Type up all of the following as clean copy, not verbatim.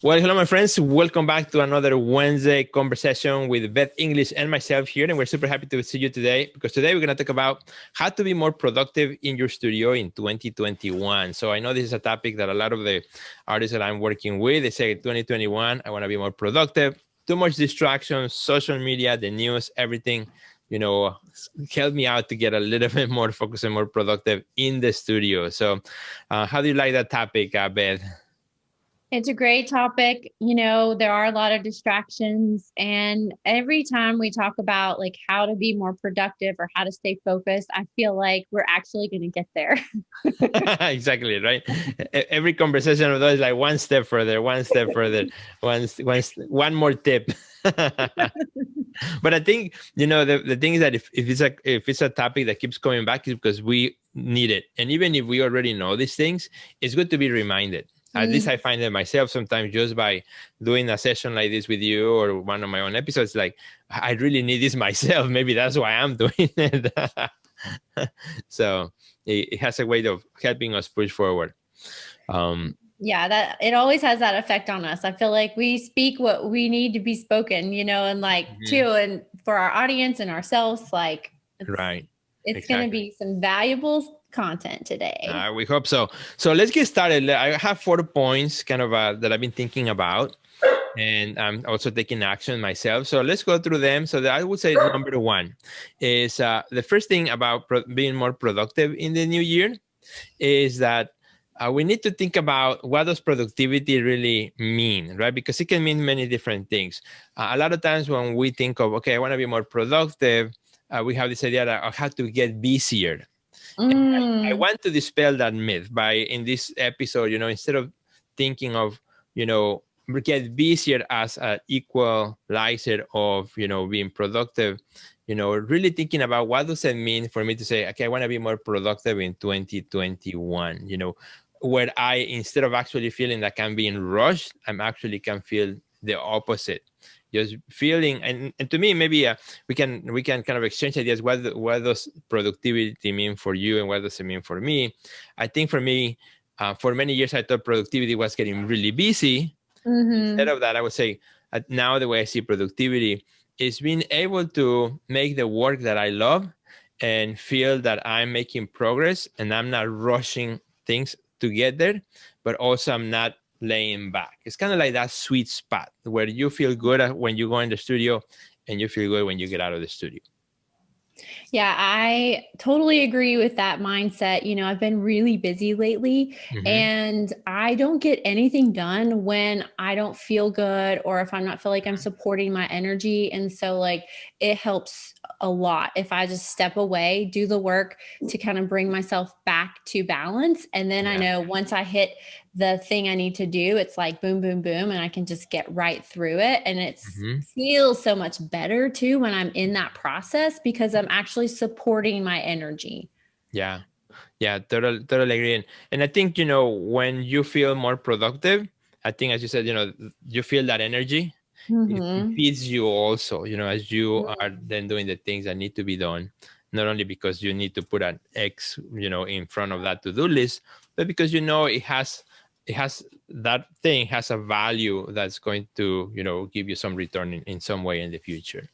Well, hello, my friends. Welcome back to another Wednesday conversation with Beth English and myself here. And we're super happy to see you today because today we're going to talk about how to be more productive in your studio in 2021. So I know this is a topic that a lot of the artists that I'm working with, they say 2021, I want to be more productive. Too much distraction, social media, the news, everything, help me out to get a little bit more focused and more productive in the studio. So how do you like that topic, Beth? It's a great topic. There are a lot of distractions, and every time we talk about like how to be more productive or how to stay focused, I feel like we're actually going to get there. Exactly, right. Every conversation of those is like one step further, one step further, one more tip. But I think the thing is that if it's a topic that keeps coming back, is because we need it. And even if we already know these things, it's good to be reminded. At least I Mhm. find it myself sometimes just by doing a session like this with you or one of my own episodes. Like, I really need this myself. Maybe that's why I'm doing it. So it has a way of helping us push forward. Um, Yeah, that it always has that effect on us. I feel like we speak what we need to be spoken, and like mhm. too, and for our audience and ourselves, like it's Right. it's going to Exactly. be some valuable content today. We hope so. So let's get started. I have 4 points kind of that I've been thinking about, and I'm also taking action myself. So let's go through them. So that I would say number one is the first thing about being more productive in the new year is that we need to think about what does productivity really mean, right? Because it can mean many different things. A lot of times when we think of, okay, I want to be more productive, we have this idea that I have to get busier. And I Mm, want to dispel that myth by in this episode, instead of thinking of, you know, get busier as an equalizer of, being productive, really thinking about what does it mean for me to say, okay, I want to be more productive in 2021, where I, instead of actually feeling like I'm being rushed, I'm actually can feel the opposite. Just feeling, and to me, maybe we can kind of exchange ideas. What does productivity mean for you, and what does it mean for me? I think for me, for many years, I thought productivity was getting really busy. Instead hmm of that, I would say now the way I see productivity is being able to make the work that I love and feel that I'm making progress and I'm not rushing things to get there, but also I'm not laying back. It's kind of like that sweet spot where you feel good when you go in the studio and you feel good when you get out of the studio. Yeah, I totally agree with that mindset. I've been really busy lately Mm-hmm. and I don't get anything done when I don't feel good or if I'm not feel like I'm supporting my energy. And so like it helps a lot if I just step away, do the work to kind of bring myself back to balance. And then I Yeah. know once I hit the thing I need to do, it's like boom, boom, boom, and I can just get right through it. And it Mm-hmm. feels so much better too when I'm in that process because I'm actually supporting my energy. Yeah. Yeah, totally agree. And I think, when you feel more productive, I think, as you said, you feel that energy. It Mm-hmm. feeds you also, as you are then doing the things that need to be done, not only because you need to put an X, in front of that to-do list, but because, it has that thing has a value that's going to, give you some return in some way in the future.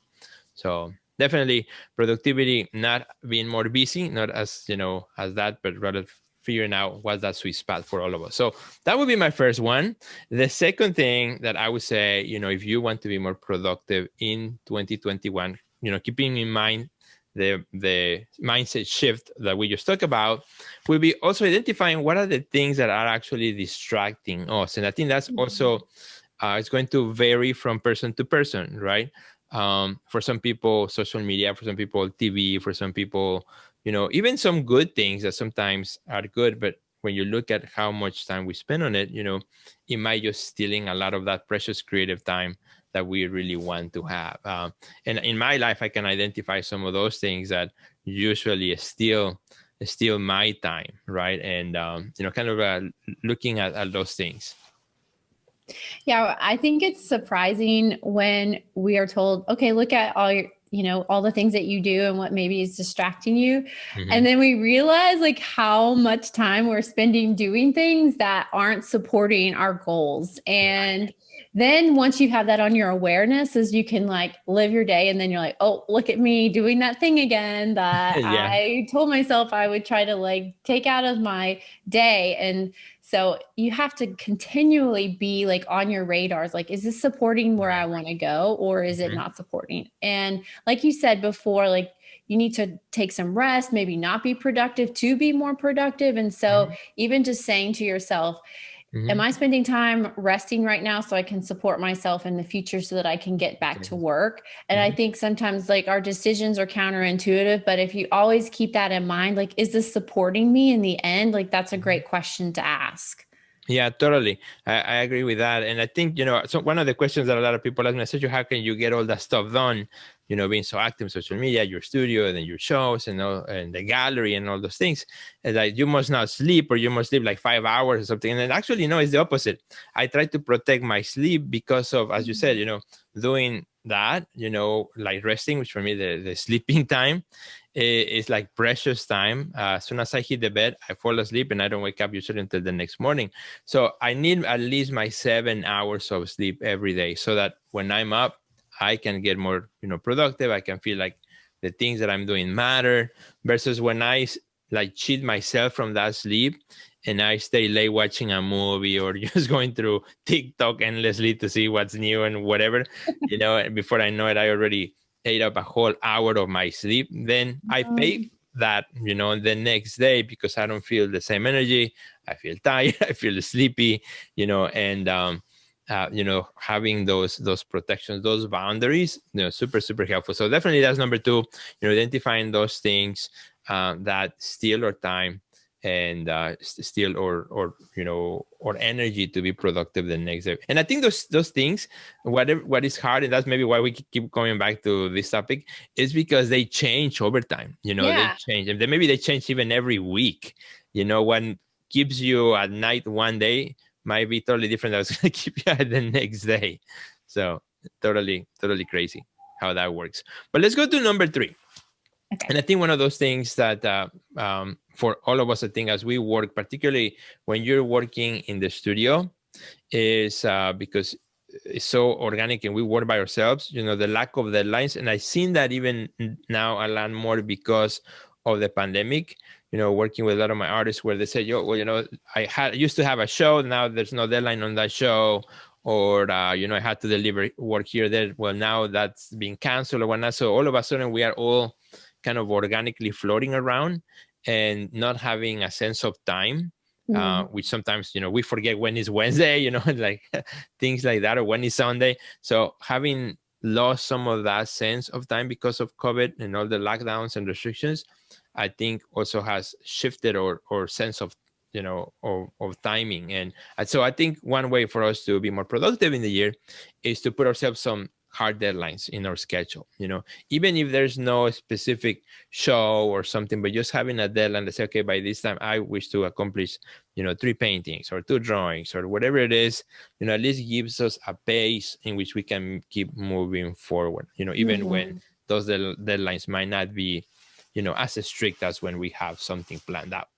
So definitely productivity, not being more busy, not as as that, but rather figuring out what's that sweet spot for all of us. So that would be my first one. The second thing that I would say, if you want to be more productive in 2021, keeping in mind the mindset shift that we just talked about, will be also identifying what are the things that are actually distracting us. And I think that's also it's going to vary from person to person, right? For some people, social media; for some people, TV; for some people, even some good things that sometimes are good, but when you look at how much time we spend on it, it might just stealing a lot of that precious creative time that we really want to have. And in my life, I can identify some of those things that usually steal my time, right? And kind of looking at those things. Yeah, I think it's surprising when we are told, okay, look at all your all the things that you do and what maybe is distracting you. Mm-hmm. And then we realize like how much time we're spending doing things that aren't supporting our goals. And then once you have that on your awareness, is you can like live your day, and then you're like, oh, look at me doing that thing again that Yeah. I told myself I would try to like take out of my day. And so you have to continually be like on your radars, like, is this supporting where I want to go, or is it Mm-hmm. not supporting? And like you said before, like you need to take some rest, maybe not be productive to be more productive. And so even just saying to yourself, am Mm-hmm. I spending time resting right now so I can support myself in the future so that I can get back to work? And I Mm-hmm. think sometimes like our decisions are counterintuitive, but if you always keep that in mind, like, is this supporting me in the end? Like, that's a great question to ask. Yeah, totally. I agree with that. And I think, so one of the questions that a lot of people ask me, Sergio, how can you get all that stuff done? Being so active in social media, your studio, and then your shows and all, and the gallery and all those things. And like, you must not sleep, or you must sleep like 5 hours or something. And then actually, no, it's the opposite. I try to protect my sleep because of, as you said, doing that, like resting, which for me, the sleeping time is like precious time. As soon as I hit the bed, I fall asleep and I don't wake up usually until the next morning. So I need at least my 7 hours of sleep every day, so that when I'm up, I can get more, productive. I can feel like the things that I'm doing matter, versus when I like cheat myself from that sleep and I stay late watching a movie or just going through TikTok endlessly to see what's new and whatever, and before I know it, I already ate up a whole hour of my sleep. Then I pay that, the next day, because I don't feel the same energy. I feel tired. I feel sleepy, and having those protections, those boundaries, super super helpful. So definitely that's number two. Identifying those things that steal our time and steal or energy to be productive the next day. And I think those things, what is hard, and that's maybe why we keep coming back to this topic, is because they change over time. They Yeah. change, and then maybe they change even every week. What keeps you at night one day might be totally different than what's going to keep you at the next day. So totally crazy how that works. But let's go to number three. Okay. And I think one of those things that for all of us, I think as we work, particularly when you're working in the studio, is because it's so organic and we work by ourselves, the lack of deadlines. And I've seen that even now a lot more because of the pandemic, working with a lot of my artists, where they say, yo, well, I used to have a show. Now there's no deadline on that show. Or, I had to deliver work here, there. Well, now that's being canceled or whatnot. So all of a sudden we are all kind of organically floating around and not having a sense of time, which sometimes, we forget when is Wednesday, like things like that, or when is Sunday. So having lost some of that sense of time because of COVID and all the lockdowns and restrictions, I think also has shifted our sense of, of timing. And so I think one way for us to be more productive in the year is to put ourselves some hard deadlines in our schedule, even if there's no specific show or something, but just having a deadline that say, okay, by this time I wish to accomplish, 3 paintings or 2 drawings or whatever it is, at least gives us a pace in which we can keep moving forward, even when those deadlines might not be, as strict as when we have something planned out.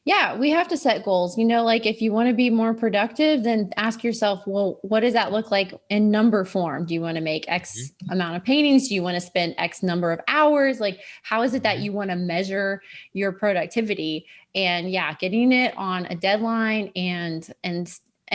Yeah, we have to set goals. Like if you want to be more productive, then ask yourself, well, what does that look like in number form? Do you want to make X amount of paintings? Do you want to spend X number of hours? Like, how is it that you want to measure your productivity? And yeah, getting it on a deadline and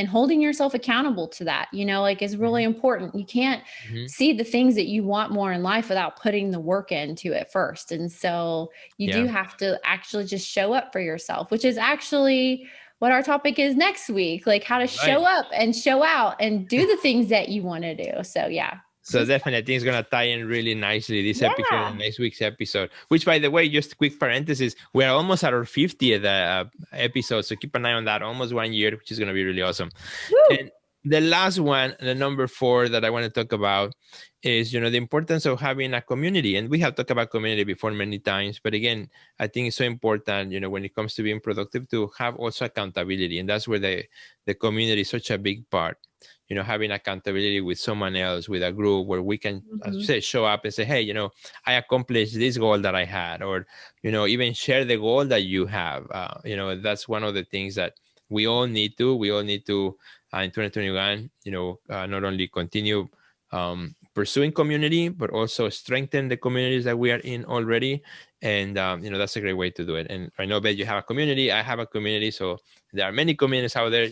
holding yourself accountable to that, like is really important. You can't see the things that you want more in life without putting the work into it first. And so you do have to actually just show up for yourself, which is actually what our topic is next week, like how to show up and show out and do the things that you want to do. So yeah. So definitely, I think it's going to tie in really nicely this episode and next week's episode, which, by the way, just a quick parenthesis, we're almost at our 50th episode. So keep an eye on that. Almost 1 year, which is going to be really awesome. And the last one, the number 4 that I want to talk about is, the importance of having a community. And we have talked about community before many times, but again, I think it's so important, when it comes to being productive, to have also accountability. And that's where the community is such a big part. Having accountability with someone else, with a group where we can say, show up and say, hey, I accomplished this goal that I had, or, even share the goal that you have. That's one of the things that we all need to in 2021, not only continue pursuing community, but also strengthen the communities that we are in already. And, that's a great way to do it. And I know that you have a community, I have a community. So there are many communities out there,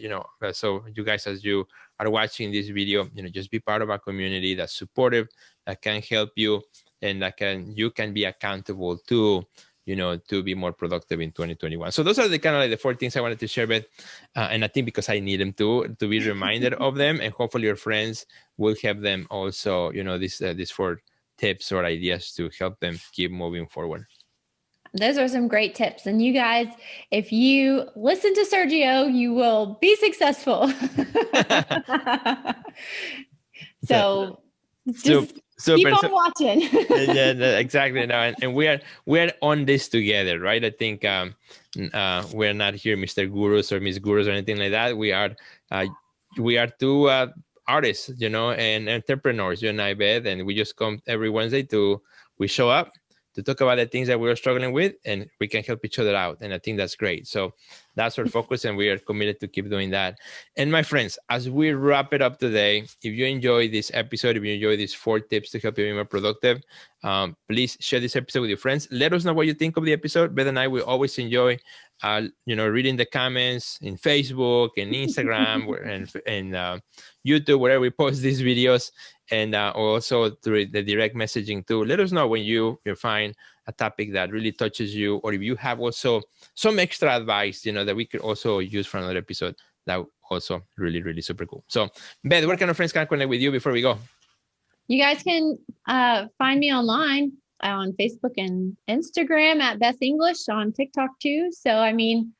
so you guys, as you are watching this video, just be part of a community that's supportive, that can help you, and you can be accountable to, to be more productive in 2021. So those are the kind of like the 4 things I wanted to share with, and I think because I need them to be reminded of them, and hopefully your friends will have them also, these 4 tips or ideas to help them keep moving forward. Those are some great tips. And you guys, if you listen to Sergio, you will be successful. So just keep on watching. Yeah, exactly. No, and we're on this together, right? I think we're not here, Mr. Gurus or Miss Gurus or anything like that. We are 2 artists, and entrepreneurs, you and I, Beth, and we just come every Wednesday we show up to talk about the things that we're struggling with, and we can help each other out. And I think that's great. So that's our focus, and we are committed to keep doing that. And my friends, as we wrap it up today, if you enjoy this episode, if you enjoy these 4 tips to help you be more productive, please share this episode with your friends. Let us know what you think of the episode. Beth and I will always enjoy, reading the comments in Facebook and Instagram and YouTube, wherever we post these videos, and also through the direct messaging too. Let us know when you find a topic that really touches you, or if you have also some extra advice, that we could also use for another episode. That also really, really super cool. So, Beth, where kind of friends can connect with you before we go? You guys can find me online on Facebook and Instagram at Beth English, on TikTok too. So, I mean,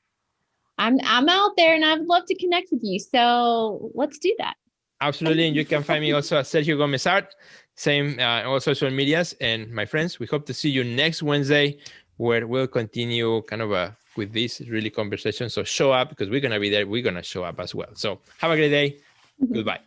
I'm out there, and I'd love to connect with you. So let's do that. Absolutely. And you can find me also at Sergio Gomez Art, same all social medias. And my friends, we hope to see you next Wednesday, where we'll continue kind of with this really conversation. So show up, because we're going to be there. We're going to show up as well. So have a great day. Goodbye.